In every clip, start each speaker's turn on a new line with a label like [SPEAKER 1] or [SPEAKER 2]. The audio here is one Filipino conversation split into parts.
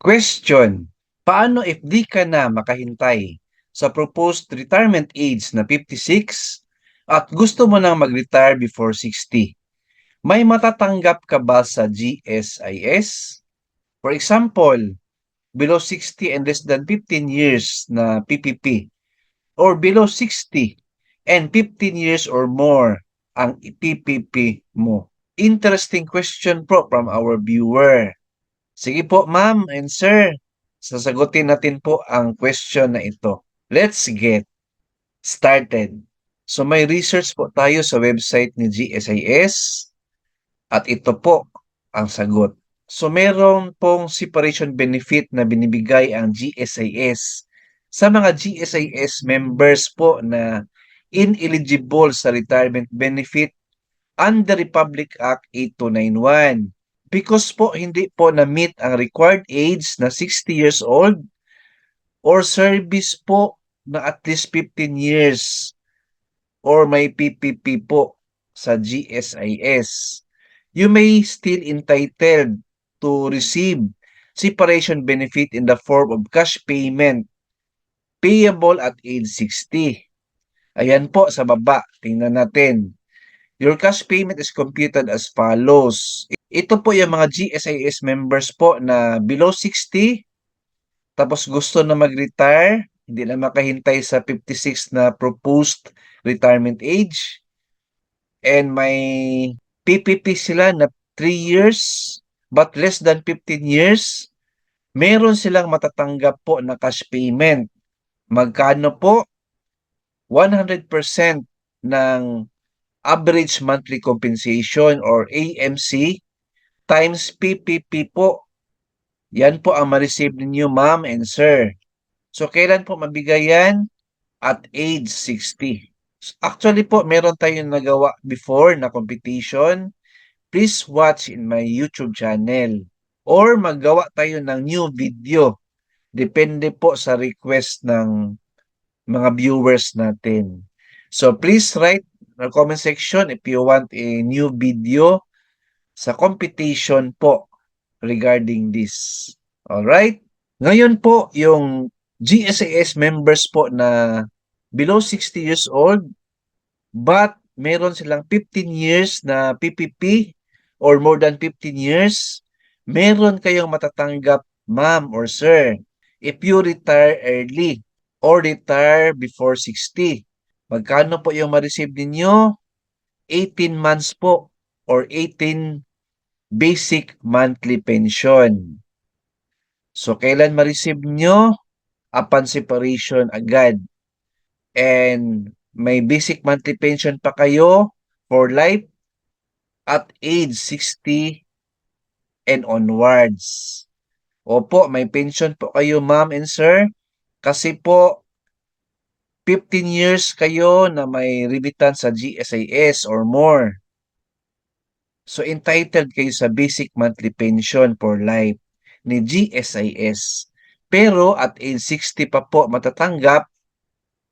[SPEAKER 1] Question: Paano if di ka na makahintay sa proposed retirement age na 56 at gusto mo nang mag-retire before 60? May matatanggap ka ba sa GSIS? For example, below 60 and less than 15 years na PPP or below 60 and 15 years or more ang PPP mo. Interesting question po from our viewer. Sige po ma'am and sir, sasagutin natin po ang question na ito. Let's get started. So may research po tayo sa website ni GSIS at ito po ang sagot. So meron pong separation benefit na binibigay ang GSIS sa mga GSIS members po na ineligible sa retirement benefit under Republic Act 8291 because po hindi po na-meet ang required age na 60 years old or service po na at least 15 years or may PPP po sa GSIS. You may still entitled to receive separation benefit in the form of cash payment payable at age 60. Ayan po sa baba, tingnan natin. Your cash payment is computed as follows. Ito po yung mga GSIS members po na below 60, tapos gusto na mag-retire, hindi na makahintay sa 56 na proposed retirement age, and may PPP sila na 3 years, but less than 15 years, meron silang matatanggap po na cash payment. Magkano po? 100% ng average monthly compensation or AMC times PPP po. Yan po ang ma-receive ninyo ma'am and sir. So kailan po mabigay yan? At age 60. Actually po, meron tayong nagawa before na competition. Please watch in my YouTube channel. Or maggawa tayo ng new video. Depende po sa request ng mga viewers natin. So please write in the comment section if you want a new video sa competition po regarding this. Alright? Ngayon po, yung GSIS members po na below 60 years old but meron silang 15 years na PPP or more than 15 years, meron kayong matatanggap ma'am or sir if you retire early or retire before 60. Magkano po yung ma-receive ninyo? 18 months po or 18 basic monthly pension. So, kailan ma-receive nyo? Upon separation agad. And may basic monthly pension pa kayo for life at age 60 and onwards. Opo, may pension po kayo ma'am and sir kasi po 15 years kayo na may remittance sa GSIS or more. So entitled kayo sa basic monthly pension for life ni GSIS. Pero at age 60 pa po matatanggap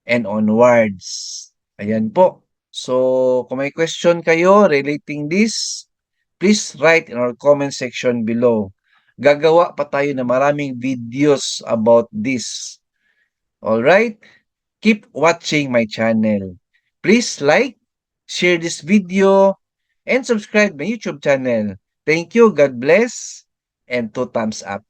[SPEAKER 1] and onwards. Ayan po. So kung may question kayo relating this, please write in our comment section below. Gagawa pa tayo ng maraming videos about this. Alright? Keep watching my channel. Please like, share this video, and subscribe my YouTube channel. Thank you, God bless, and 2 thumbs up.